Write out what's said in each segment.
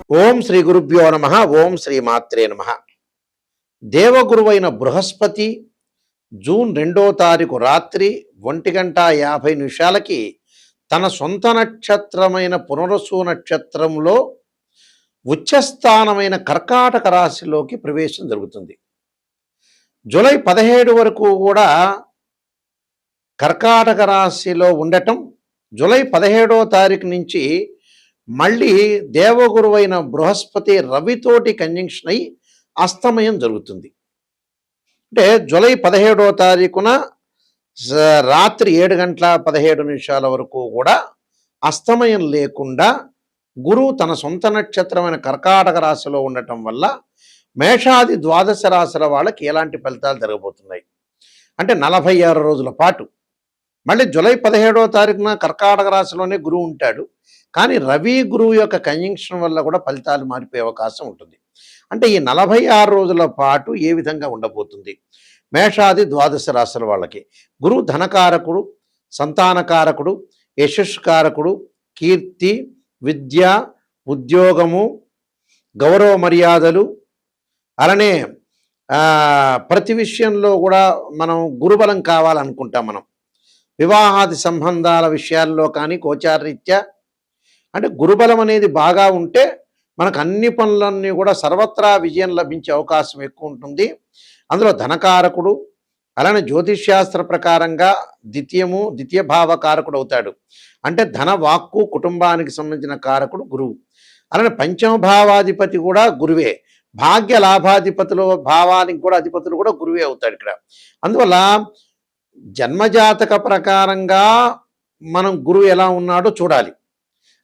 ఓం శ్రీ గురుభ్యో నమ. ఓం శ్రీ మాత్రే నమ. దేవగురువైన బృహస్పతి జూన్ 2వ తారీఖు రాత్రి 1:50 తన సొంత నక్షత్రమైన పునరసు నక్షత్రంలో ఉచ్చస్థానమైన కర్కాటక రాశిలోకి ప్రవేశం జరుగుతుంది. జూలై 17 వరకు కూడా కర్కాటక రాశిలో ఉండటం, జూలై 17వ తారీఖు నుంచి మళ్ళీ దేవగురువైన బృహస్పతి రవితోటి కంజంక్షన్ అయి అస్తమయం జరుగుతుంది. అంటే జూలై 17వ తారీఖున రాత్రి 7:17 వరకు కూడా అస్తమయం లేకుండా గురువు తన సొంత నక్షత్రమైన కర్కాటక రాశిలో ఉండటం వల్ల మేషాది ద్వాదశ రాశుల వాళ్ళకి ఎలాంటి ఫలితాలు జరగబోతున్నాయి అంటే 46 రోజుల పాటు. మళ్ళీ జూలై 17వ తారీఖున కర్కాటక రాశిలోనే గురువు ఉంటాడు, కానీ రవి గురువు యొక్క కంజంక్షన్ వల్ల కూడా ఫలితాలు మారిపోయే అవకాశం ఉంటుంది. అంటే ఈ 46 రోజుల పాటు ఏ విధంగా ఉండబోతుంది మేషాది ద్వాదశ రాశుల వాళ్ళకి? గురువు ధనకారకుడు, సంతానకారకుడు, యశస్కారకుడు, కీర్తి, విద్య, ఉద్యోగము, గౌరవ మర్యాదలు, అలానే ప్రతి విషయంలో కూడా మనం గురుబలం కావాలనుకుంటాం. మనం వివాహాది సంబంధాల విషయాల్లో కానీ గోచారరీత్యా అంటే గురుబలం అనేది బాగా ఉంటే మనకు అన్ని పనులన్నీ కూడా సర్వత్రా విజయం లభించే అవకాశం ఎక్కువ ఉంటుంది. అందులో ధనకారకుడు, అలానే జ్యోతిష్శాస్త్ర ప్రకారంగా ద్వితీయ భావకారకుడు అవుతాడు. అంటే ధన, వాక్కు, కుటుంబానికి సంబంధించిన కారకుడు గురువు. అలానే పంచమ భావాధిపతి కూడా గురువే. భాగ్య లాభాధిపతులు, భావానికి కూడా అధిపతులు కూడా గురువే అవుతాడు ఇక్కడ. అందువల్ల జన్మజాతక ప్రకారంగా మనం గురువు ఎలా ఉన్నాడో చూడాలి.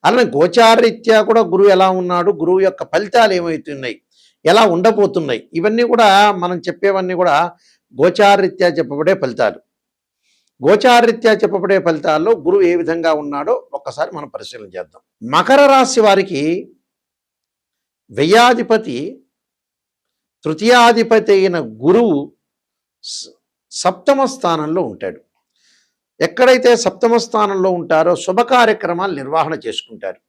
అలానే గోచారరీత్యా కూడా గురువు ఎలా ఉన్నాడు, గురువు యొక్క ఫలితాలు ఏమవుతున్నాయి, ఎలా ఉండబోతున్నాయి, ఇవన్నీ కూడా మనం చెప్పేవన్నీ కూడా గోచారరీత్యా చెప్పబడే ఫలితాలు. గోచారరీత్యా చెప్పబడే ఫలితాల్లో గురువు ఏ విధంగా ఉన్నాడో ఒక్కసారి మనం పరిశీలన చేద్దాం. మకర రాశి వారికి వ్యయాధిపతి తృతీయాధిపతి అయిన గురువు సప్తమ స్థానంలో ఉంటాడు. ఎక్కడైతే సప్తమ స్థానంలో ఉంటారో శుభ కార్యక్రమాలు నిర్వహణ చేసుకుంటారు,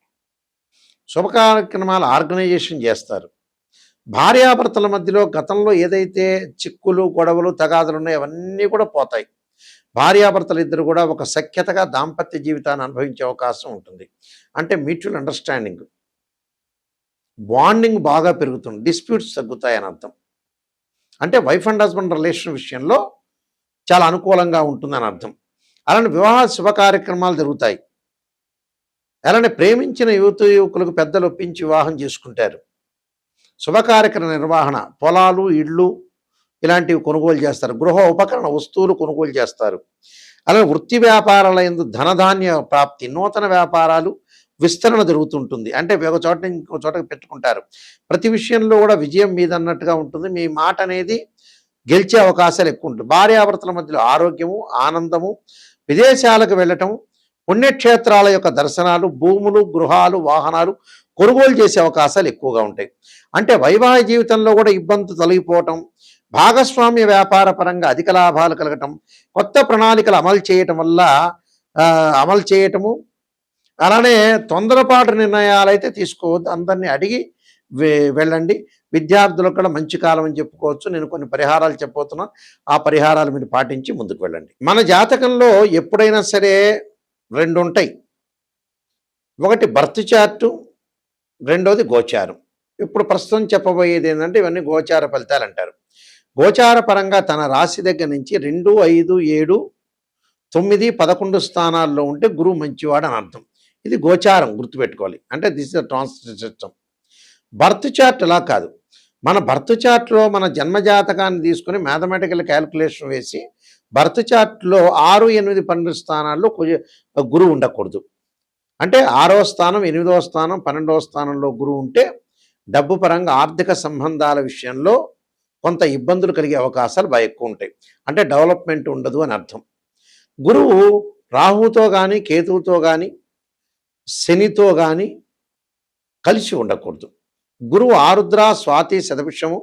శుభ కార్యక్రమాలు ఆర్గనైజేషన్ చేస్తారు. భార్యాభర్తల మధ్యలో గతంలో ఏదైతే చిక్కులు, గొడవలు, తగాదులు ఉన్నాయో అవన్నీ కూడా పోతాయి. భార్యాభర్తలు ఇద్దరు కూడా ఒక సఖ్యతగా దాంపత్య జీవితాన్ని అనుభవించే అవకాశం ఉంటుంది. అంటే మ్యూచువల్ అండర్స్టాండింగ్, బాండింగ్ బాగా పెరుగుతుంది, డిస్ప్యూట్స్ తగ్గుతాయని అర్థం. అంటే వైఫ్ అండ్ హస్బెండ్ రిలేషన్ విషయంలో చాలా అనుకూలంగా ఉంటుందని అర్థం. అలానే వివాహ శుభ కార్యక్రమాలు జరుగుతాయి. అలానే ప్రేమించిన యువకులకు పెద్దలు ఒప్పించి వివాహం చేసుకుంటారు. శుభ కార్యక్రమ నిర్వహణ, పొలాలు, ఇళ్ళు ఇలాంటివి కొనుగోలు చేస్తారు. గృహ ఉపకరణ వస్తువులు కొనుగోలు చేస్తారు. అలానే వృత్తి వ్యాపారాల యందు ధనధాన్య ప్రాప్తి, నూతన వ్యాపారాలు విస్తరణ జరుగుతుంటుంది. అంటే ఒక చోట నుంచి ఇంకో చోటకి పెట్టుకుంటారు. ప్రతి విషయంలో కూడా విజయం మీద అన్నట్టుగా ఉంటుంది. మీ మాట అనేది గెలిచే అవకాశాలు ఎక్కువ ఉంటుంది. భార్యాభర్తల మధ్యలో ఆరోగ్యము, ఆనందము, విదేశాలకు వెళ్ళటం, పుణ్యక్షేత్రాల యొక్క దర్శనాలు, భూములు, గృహాలు, వాహనాలు కొనుగోలు చేసే అవకాశాలు ఎక్కువగా ఉంటాయి. అంటే వైవాహిక జీవితంలో కూడా ఇబ్బందులు తొలగిపోవటం, భాగస్వామ్య వ్యాపార పరంగా అధిక లాభాలు కలగటం, కొత్త ప్రణాళికలు అమలు చేయటము. అలానే తొందరపాటు నిర్ణయాలు అయితే తీసుకోవద్దు, అందరినీ అడిగి వెళ్ళండి. విద్యార్థులకు కూడా మంచి కాలం అని చెప్పుకోవచ్చు. నేను కొన్ని పరిహారాలు చెప్పబోతున్నాను, ఆ పరిహారాలు మీరు పాటించి ముందుకు వెళ్ళండి. మన జాతకంలో ఎప్పుడైనా సరే 2 ఉంటాయి. ఒకటి బర్త్ చార్టు, రెండోది గోచారం. ఇప్పుడు ప్రస్తుతం చెప్పబోయేది ఏంటంటే ఇవన్నీ గోచార ఫలితాలు అంటారు. గోచార పరంగా తన రాశి దగ్గర నుంచి 2, 5, 7, 9, 11 స్థానాల్లో ఉంటే గురువు మంచివాడు అని అర్థం. ఇది గోచారం, గుర్తుపెట్టుకోవాలి. అంటే this is the translation system. Birth chart అలా కాదు. మన బర్త్ చార్ట్లో మన జన్మజాతకాన్ని తీసుకొని మ్యాథమెటికల్ క్యాలిక్యులేషన్ వేసి బర్త్ చార్ట్లో 6, 8, 12 స్థానాల్లో గురువు ఉండకూడదు. అంటే 6వ స్థానం, 8వ స్థానం, 12వ స్థానంలో గురువు ఉంటే డబ్బు పరంగా ఆర్థిక సంబంధాల విషయంలో కొంత ఇబ్బందులు కలిగే అవకాశాలు బాగా ఎక్కువ ఉంటాయి. అంటే డెవలప్మెంట్ ఉండదు అని అర్థం. గురువు రాహుతో కానీ, కేతువుతో కానీ, శనితో కానీ కలిసి ఉండకూడదు. గురువు ఆరుద్ర, స్వాతి, శతభిషము,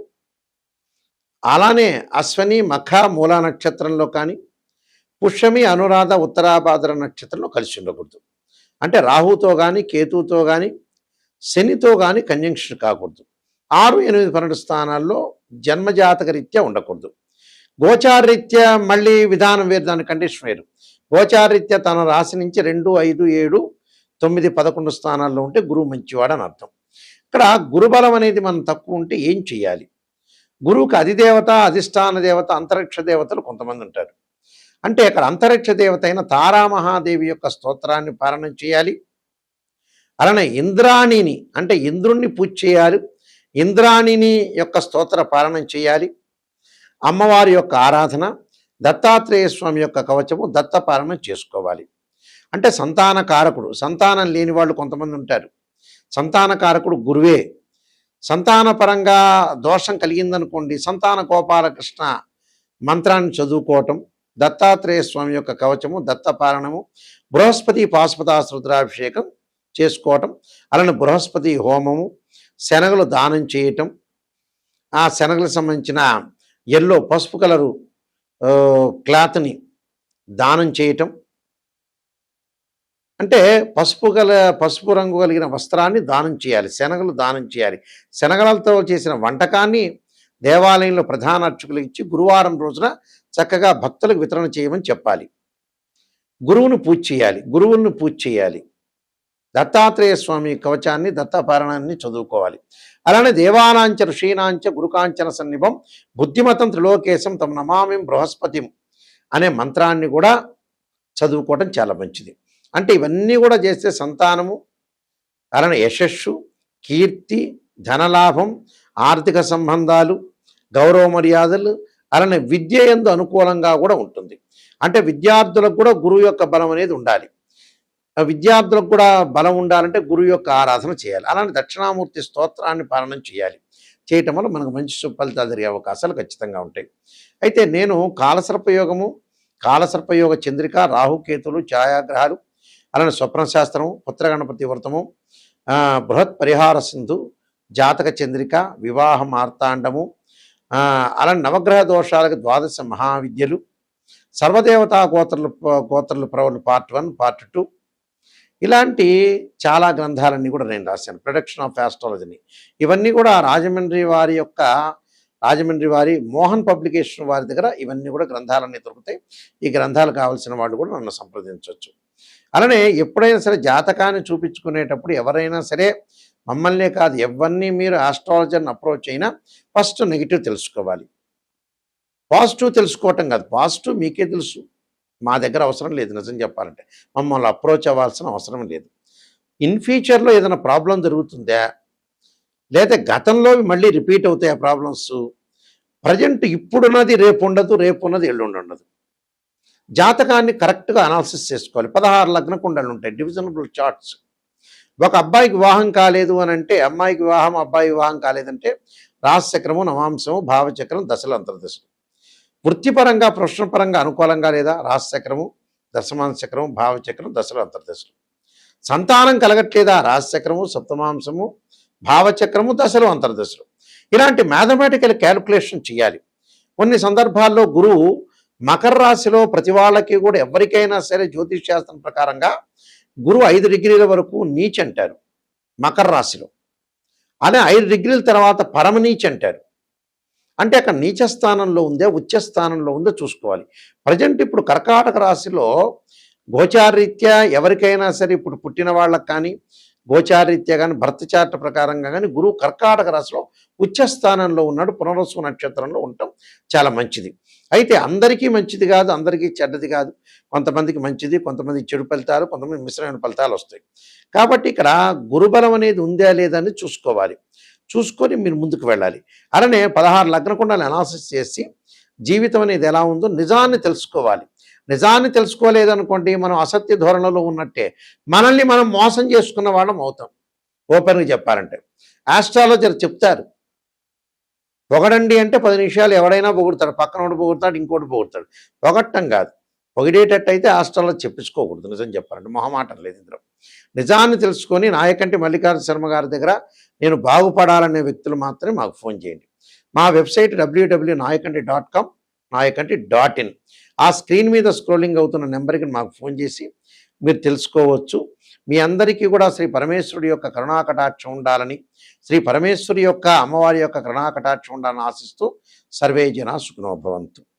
అలానే అశ్వని, మఖ, మూలా నక్షత్రంలో కానీ, పుష్యమి, అనురాధ, ఉత్తరాభాద్ర నక్షత్రంలో కలిసి ఉండకూడదు. అంటే రాహుతో కానీ, కేతువుతో కానీ, శనితో కానీ కంజంక్షన్ కాకూడదు. 6, 8, 12 స్థానాల్లో జన్మజాతక రీత్యా ఉండకూడదు. గోచారరీత్యా మళ్ళీ విధానం వేరు, దాని కండిషన్ వేరు. గోచారరీత్యా తన రాశి నుంచి 2, 5, 7, 9, 11 స్థానాల్లో ఉంటే గురువు మంచివాడని అర్థం. ఇక్కడ గురుబలం అనేది మనం తక్కువ ఉంటే ఏం చేయాలి? గురువుకి అధిదేవత, అధిష్టాన దేవత, అంతరిక్ష దేవతలు కొంతమంది ఉంటారు. అంటే అక్కడ అంతరిక్ష దేవత అయిన తారామహాదేవి యొక్క స్తోత్రాన్ని పారాయణం చేయాలి. అలానే ఇంద్రాణిని అంటే ఇంద్రుణ్ణి పూజ చేయాలి. ఇంద్రాణిని యొక్క స్తోత్ర పారాయణం చేయాలి. అమ్మవారి యొక్క ఆరాధన, దత్తాత్రేయ స్వామి యొక్క కవచము, దత్తపారాయణం చేసుకోవాలి. అంటే సంతాన కారకుడు, సంతానం లేని వాళ్ళు కొంతమంది ఉంటారు. సంతాన కారకుడు గురువే. సంతానపరంగా దోషం కలిగిందనుకోండి, సంతాన గోపాలకృష్ణ మంత్రాన్ని చదువుకోవటం, దత్తాత్రేయ స్వామి యొక్క కవచము, దత్తపారాయణము, బృహస్పతి పాశుపతాశ్రుద్రాభిషేకం చేసుకోవటం, అలానే బృహస్పతి హోమము, శనగలు దానం చేయటం, ఆ శనగలకు సంబంధించిన ఎల్లో పసుపు కలరు క్లాత్ని దానం చేయటం, అంటే పసుపు రంగు కలిగిన వస్త్రాన్ని దానం చేయాలి. శనగలు దానం చేయాలి. శనగలతో చేసిన వంటకాన్ని దేవాలయంలో ప్రధాన అర్చకులకు ఇచ్చి గురువారం రోజున చక్కగా భక్తులకు వితరణ చేయమని చెప్పాలి. గురువును పూజ చేయాలి. దత్తాత్రేయ స్వామి కవచాన్ని, దత్తపారాయణాన్ని చదువుకోవాలి. అలానే దేవానాంచ ఋషీనాంచ గురుకాంచన సన్నిభం బుద్ధిమతం త్రిలోకేశం తమ నమామిం బృహస్పతిం అనే మంత్రాన్ని కూడా చదువుకోవటం చాలా మంచిది. అంటే ఇవన్నీ కూడా చేస్తే సంతానము, అలానే యశస్సు, కీర్తి, ధనలాభం, ఆర్థిక సంబంధాలు, గౌరవ మర్యాదలు, అలానే విద్య యందు అనుకూలంగా కూడా ఉంటుంది. అంటే విద్యార్థులకు కూడా గురువు యొక్క బలం అనేది ఉండాలి. విద్యార్థులకు కూడా బలం ఉండాలంటే గురువు యొక్క ఆరాధన చేయాలి. అలానే దక్షిణామూర్తి స్తోత్రాన్ని పారాయణం చేయాలి. చేయటం వల్ల మనకు మంచి ఫలితాలు జరిగే అవకాశాలు ఖచ్చితంగా ఉంటాయి. అయితే నేను కాలసర్పయోగము, కాలసర్పయోగ చంద్రిక, రాహుకేతులు, ఛాయాగ్రహాలు, అలానే స్వప్నశాస్త్రము, పుత్రగణపతి వ్రతము, బృహత్ పరిహార సింధు, జాతక చంద్రిక, వివాహ మార్తాండము, అలానే నవగ్రహ దోషాలకు 12 మహావిద్యలు, సర్వదేవతా గోత్రలు ప్రవలు పార్ట్ 1, పార్ట్ 2, ఇలాంటి చాలా గ్రంథాలన్నీ కూడా నేను రాశాను. ప్రొడక్షన్ ఆఫ్ ఆస్ట్రాలజీని ఇవన్నీ కూడా రాజమండ్రి వారి మోహన్ పబ్లికేషన్ వారి దగ్గర ఇవన్నీ కూడా గ్రంథాలన్నీ దొరుకుతాయి. ఈ గ్రంథాలు కావాల్సిన వాళ్ళు కూడా నన్ను సంప్రదించవచ్చు. అలానే ఎప్పుడైనా సరే జాతకాన్ని చూపించుకునేటప్పుడు ఎవరైనా సరే మమ్మల్నే కాదు ఎవరిని మీరు ఆస్ట్రాలజర్ని అప్రోచ్ అయినా ఫస్ట్ నెగిటివ్ తెలుసుకోవాలి. పాజిటివ్ తెలుసుకోవటం కాదు, పాజిటివ్ మీకే తెలుసు, మా దగ్గర అవసరం లేదు. నిజం చెప్పాలంటే మమ్మల్ని అప్రోచ్ అవ్వాల్సిన అవసరం లేదు. ఇన్ ఫ్యూచర్లో ఏదైనా ప్రాబ్లం జరుగుతుందా, లేదా గతంలో మళ్ళీ రిపీట్ అవుతాయి ఆ ప్రాబ్లమ్స్, ప్రజెంట్ ఇప్పుడున్నది రేపు ఉండదు, రేపు ఉన్నది ఎల్లుండి ఉండదు. జాతకాన్ని కరెక్ట్గా అనాలిసిస్ చేసుకోవాలి. 16 లగ్న కుండలు ఉంటాయి, డివిజనబుల్ చార్ట్స్. ఒక అబ్బాయికి వివాహం కాలేదు అని అంటే, అమ్మాయికి వివాహం, అబ్బాయి వివాహం కాలేదంటే రాశిచక్రము, నవాంశము, భావచక్రం, దశలు, అంతర్దశలు. వృత్తిపరంగా, ప్రొఫెషనల్ అనుకూలంగా లేదా రాశిచక్రము, దశమాంశ చక్రము, భావచక్రం, దశలు, అంతర్దశలు. సంతానం కలగట్లేదా రాశిచక్రము, సప్తమాంశము, భావచక్రము, దశలు, అంతర్దశలు. ఇలాంటి మ్యాథమెటికల్ క్యాలిక్యులేషన్ చేయాలి. కొన్ని సందర్భాల్లో గురువు మకర రాశిలో ప్రతి వాళ్ళకి కూడా ఎవరికైనా సరే జ్యోతిష్ శాస్త్రం ప్రకారంగా గురువు 5 డిగ్రీల వరకు నీచ్ అంటారు మకర రాశిలో. అదే 5 డిగ్రీల తర్వాత పరమనీచ్ అంటారు. అంటే అక్కడ నీచ స్థానంలో ఉందే, ఉచ్చ స్థానంలో ఉందో చూసుకోవాలి. ప్రజెంట్ ఇప్పుడు కర్కాటక రాశిలో గోచారరీత్యా ఎవరికైనా సరే ఇప్పుడు పుట్టిన వాళ్ళకి కానీ, గోచారరీత్యా కానీ, భర్త చార్ట్ ప్రకారంగా కానీ గురువు కర్కాటక రాశిలో ఉచ్చ స్థానంలో ఉన్నాడు. పునర్వసు నక్షత్రంలో ఉండటం చాలా మంచిది. అయితే అందరికీ మంచిది కాదు, అందరికీ చెడ్డది కాదు. కొంతమందికి మంచిది, కొంతమంది చెడు ఫలితాలు, కొంతమంది మిశ్రమైన ఫలితాలు వస్తాయి. కాబట్టి ఇక్కడ గురుబలం అనేది ఉందా లేదని చూసుకోవాలి. చూసుకొని మీరు ముందుకు వెళ్ళాలి. అలానే 16 లగ్న కుండలు అనాలిసిస్ చేసి జీవితం అనేది ఎలా ఉందో నిజాన్ని తెలుసుకోవాలి. నిజాన్ని తెలుసుకోలేదనుకోండి, మనం అసత్య ధోరణిలో ఉన్నట్టే, మనల్ని మనం మోసం చేసుకున్న వాళ్ళం అవుతాం. ఓపెన్గా చెప్పాలంటే ఆస్ట్రాలజర్ చెప్తారు, పొగడండి అంటే 10 నిమిషాలు ఎవడైనా పొగుడతాడు, పక్కనోడు పొగుడతాడు, ఇంకోటి పొగుడతాడు. పొగట్టం కాదు, పొగిడేటట్టు అయితే ఆస్ట్రాలజీ చెప్పించుకోకూడదు. నిజం చెప్పాలంటే మొహమాటం లేదు ఇందులో. నిజాన్ని తెలుసుకొని నాయకంటి మల్లికార్జున శర్మ గారి దగ్గర నేను బాగుపడాలనే వ్యక్తులు మాత్రమే మాకు ఫోన్ చేయండి. మా వెబ్సైట్ www.nayakanti.com, nayakanti.in. ఆ స్క్రీన్ మీద స్క్రోలింగ్ అవుతున్న నెంబర్కి మాకు ఫోన్ చేసి మీరు తెలుసుకోవచ్చు. మీ అందరికీ కూడా శ్రీ పరమేశ్వరుడి యొక్క కరుణాకటాక్షం ఉండాలని, శ్రీ పరమేశ్వరి యొక్క అమ్మవారి యొక్క కరుణాకటాక్షం ఉండాలని ఆశిస్తూ సర్వే జనా సుఖినో భవంతు.